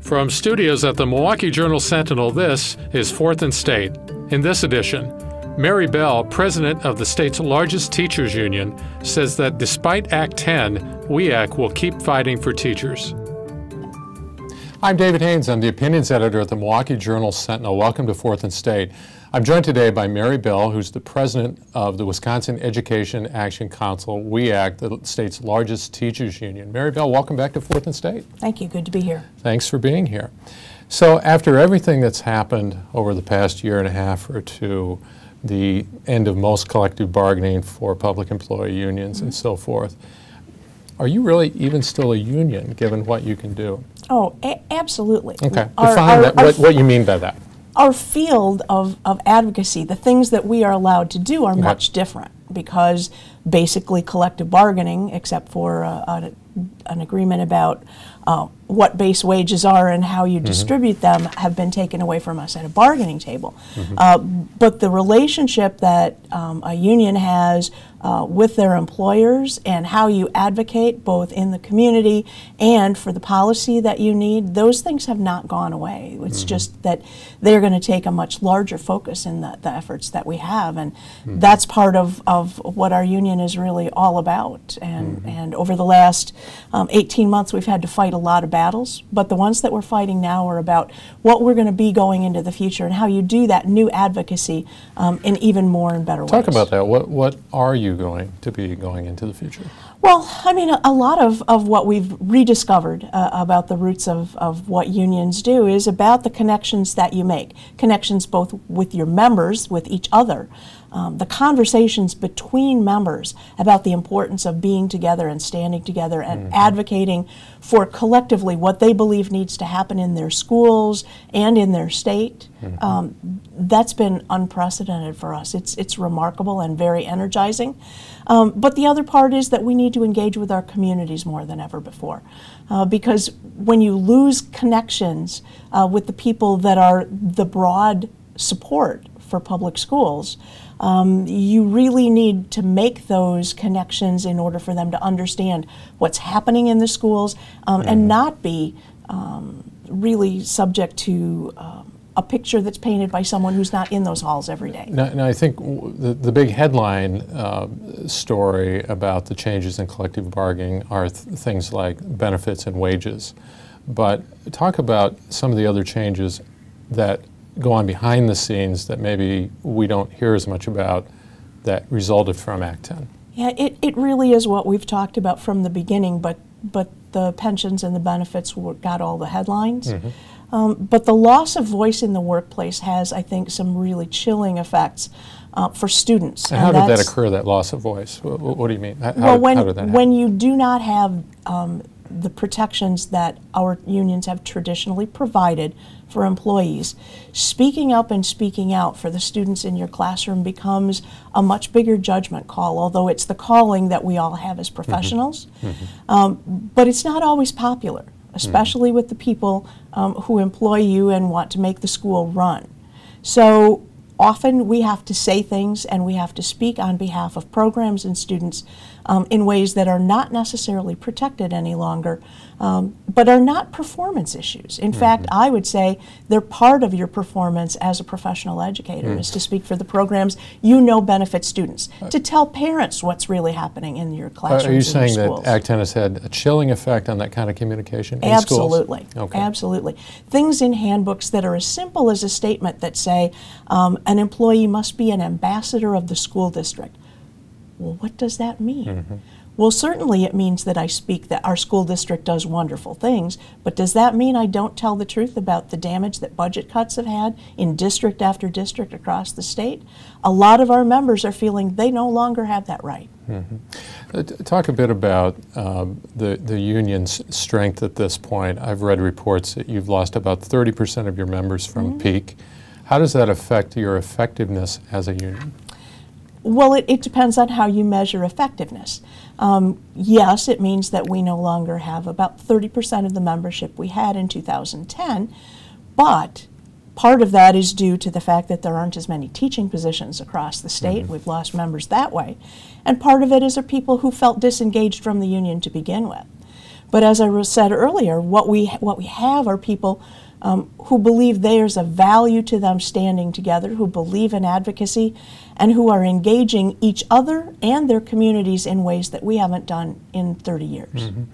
From studios at the Milwaukee Journal Sentinel, this is Fourth and State. In this edition, Mary Bell, president of the state's largest teachers union, says that despite Act 10, WEAC will keep fighting for teachers. I'm David Haynes. I'm the opinions editor at the Milwaukee Journal Sentinel. Welcome to Fourth and State. I'm joined today by Mary Bell, who's the president of the Wisconsin Education Action Council, WEAC, the state's largest teachers union. Mary Bell, welcome back to Fourth and State. Thank you. Good to be here. Thanks for being here. So after everything that's happened over the past year and a half or two, the end of most collective bargaining for public employee unions and so forth, are you really even still a union, given what you can do? Oh, absolutely. Okay. Define that, what you mean by that. Our field of advocacy, the things that we are allowed to do are much different, because basically collective bargaining, except for an agreement about what base wages are and how you distribute them, have been taken away from us at a bargaining table. But the relationship that a union has with their employers and how you advocate both in the community and for the policy that you need, those things have not gone away. It's just that they're going to take a much larger focus in the efforts that we have, and that's part of what our union is really all about. And over the last 18 months we've had to fight a lot of battles, but the ones that we're fighting now are about what we're going to be going into the future and how you do that new advocacy in even more and better ways. Talk about that. What are you going to be going into the future? Well, I mean, a lot of what we've rediscovered about the roots of what unions do is about the connections that you make, connections both with your members, with each other, the conversations between members about the importance of being together and standing together and advocating for collectively what they believe needs to happen in their schools and in their state. That's been unprecedented for us. It's remarkable and very energizing. But the other part is that we need to engage with our communities more than ever before. Because when you lose connections with the people that are the broad support for public schools, you really need to make those connections in order for them to understand what's happening in the schools and not be really subject to a picture that's painted by someone who's not in those halls every day. Now I think the big headline story about the changes in collective bargaining are things like benefits and wages. But talk about some of the other changes that go on behind the scenes that maybe we don't hear as much about that resulted from Act 10. Yeah, it really is what we've talked about from the beginning, but the pensions and the benefits got all the headlines. But the loss of voice in the workplace has, I think, some really chilling effects for students. And how did that occur, that loss of voice? What do you mean? How did that happen? When you do not have the protections that our unions have traditionally provided for employees, speaking up and speaking out for the students in your classroom becomes a much bigger judgment call, although it's the calling that we all have as professionals. But it's not always popular, especially with the people who employ you and want to make the school run. So often we have to say things and we have to speak on behalf of programs and students in ways that are not necessarily protected any longer, but are not performance issues. In fact, I would say they're part of your performance as a professional educator, is to speak for the programs you know benefit students, to tell parents what's really happening in your classrooms. Are you saying that Act 10 has had a chilling effect on that kind of communication in Absolutely. schools? Okay. Absolutely. Things in handbooks that are as simple as a statement that say an employee must be an ambassador of the school district. Well, what does that mean? Well, certainly it means that I speak that our school district does wonderful things, but does that mean I don't tell the truth about the damage that budget cuts have had in district after district across the state? A lot of our members are feeling they no longer have that right. Talk a bit about the union's strength at this point. I've read reports that you've lost about 30% of your members from peak. How does that affect your effectiveness as a union? Well, it depends on how you measure effectiveness. Yes, it means that we no longer have about 30% of the membership we had in 2010, but part of that is due to the fact that there aren't as many teaching positions across the state. We've lost members that way. And part of it is there people who felt disengaged from the union to begin with. But as I said earlier, what we have are people who believe there's a value to them standing together, who believe in advocacy, and who are engaging each other and their communities in ways that we haven't done in 30 years. Mm-hmm.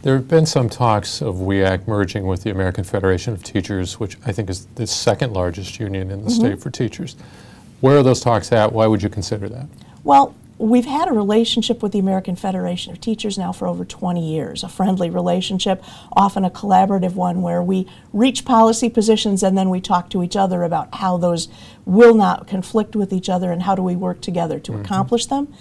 There have been some talks of WEAC merging with the American Federation of Teachers, which I think is the second largest union in the state for teachers. Where are those talks at? Why would you consider that? Well, we've had a relationship with the American Federation of Teachers now for over 20 years, a friendly relationship, often a collaborative one where we reach policy positions and then we talk to each other about how those will not conflict with each other and how do we work together to accomplish them.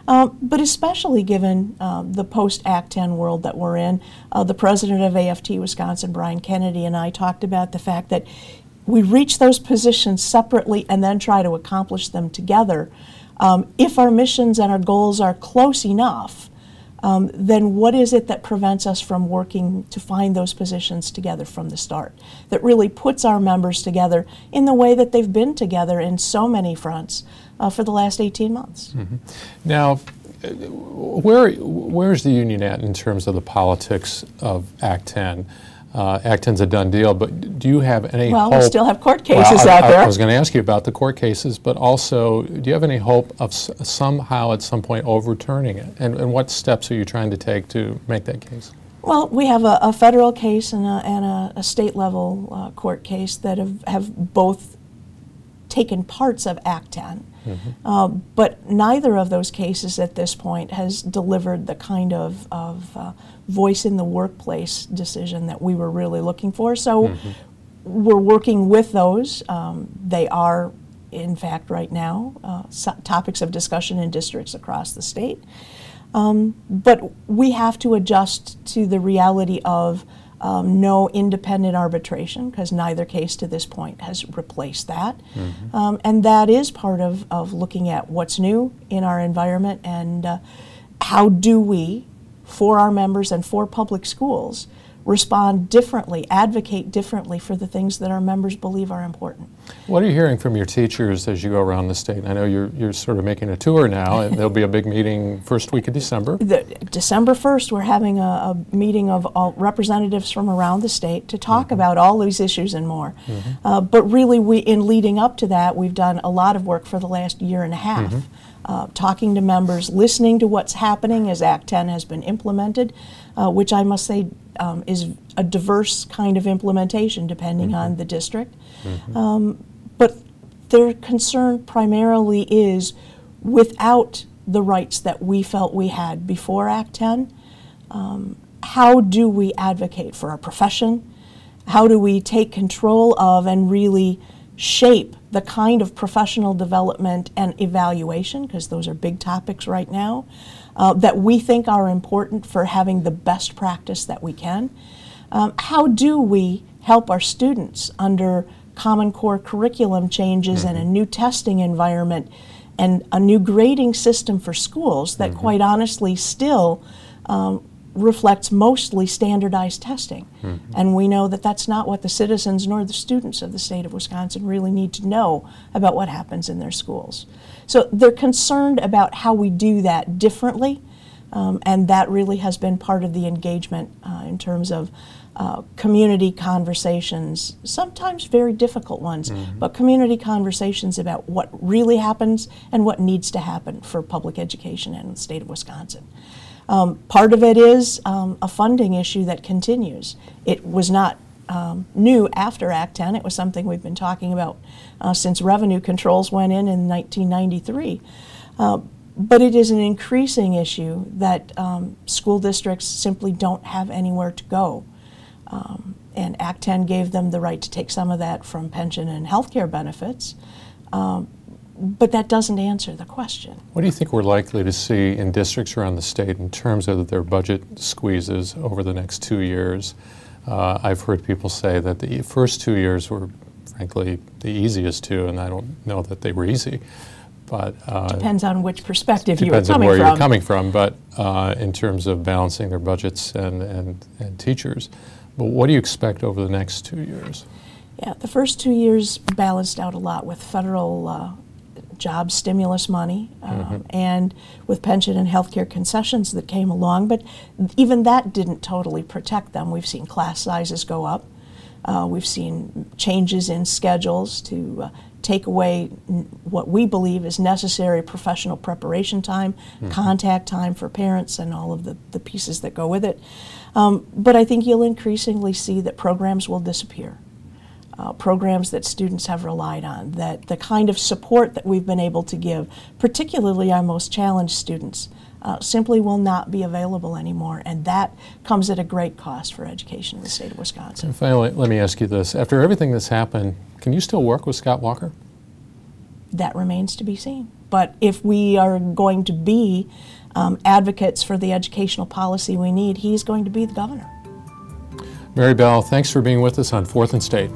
But especially given the post-Act 10 world that we're in, the president of AFT Wisconsin, Brian Kennedy, and I talked about the fact that we reach those positions separately and then try to accomplish them together. If our missions and our goals are close enough, then what is it that prevents us from working to find those positions together from the start, that really puts our members together in the way that they've been together in so many fronts for the last 18 months? Now, where's the union at in terms of the politics of Act 10? Act 10's a done deal, but do you have any hope? Well, we still have court cases out there. I was going to ask you about the court cases, but also, do you have any hope of somehow at some point overturning it? And what steps are you trying to take to make that case? Well, we have a federal case and a state-level court case that have both taken parts of Act 10. But neither of those cases at this point has delivered the kind of voice in the workplace decision that we were really looking for. So we're working with those. They are, in fact, right now, topics of discussion in districts across the state. But we have to adjust to the reality of no independent arbitration, because neither case to this point has replaced that. And that is part of looking at what's new in our environment and how do we, for our members and for public schools, respond differently, advocate differently for the things that our members believe are important. What are you hearing from your teachers as you go around the state? I know you're sort of making a tour now, and there'll be a big meeting first week of December. December 1st, we're having a meeting of all representatives from around the state to talk about all these issues and more. But really, in leading up to that, we've done a lot of work for the last year and a half. Talking to members, listening to what's happening as Act 10 has been implemented, which I must say is a diverse kind of implementation depending on the district. But their concern primarily is without the rights that we felt we had before Act 10, how do we advocate for our profession? How do we take control of and really shape the kind of professional development and evaluation, because those are big topics right now, that we think are important for having the best practice that we can? How do we help our students under Common Core curriculum changes and a new testing environment and a new grading system for schools that quite honestly still reflects mostly standardized testing? And we know that that's not what the citizens nor the students of the state of Wisconsin really need to know about what happens in their schools. So they're concerned about how we do that differently, and that really has been part of the engagement in terms of community conversations, sometimes very difficult ones, but community conversations about what really happens and what needs to happen for public education in the state of Wisconsin. Part of it is a funding issue that continues. It was not new after Act 10. It was something we've been talking about since revenue controls went in 1993. But it is an increasing issue that school districts simply don't have anywhere to go. And Act 10 gave them the right to take some of that from pension and health care benefits. But that doesn't answer the question. What do you think we're likely to see in districts around the state in terms of their budget squeezes over the next 2 years? I've heard people say that the first 2 years were, frankly, the easiest two, and I don't know that they were easy. But depends on which perspective you are coming from. Depends on where you're coming from, but in terms of balancing their budgets and teachers. But what do you expect over the next 2 years? Yeah, the first 2 years balanced out a lot with federal job stimulus money and with pension and health care concessions that came along, but even that didn't totally protect them. We've seen class sizes go up. We've seen changes in schedules to take away what we believe is necessary professional preparation time, contact time for parents, and all of the pieces that go with it. But I think you'll increasingly see that programs will disappear. Programs that students have relied on, that the kind of support that we've been able to give, particularly our most challenged students, simply will not be available anymore, and that comes at a great cost for education in the state of Wisconsin. And finally, let me ask you this. After everything that's happened, can you still work with Scott Walker? That remains to be seen. But if we are going to be advocates for the educational policy we need, he's going to be the governor. Mary Bell, thanks for being with us on 4th and State.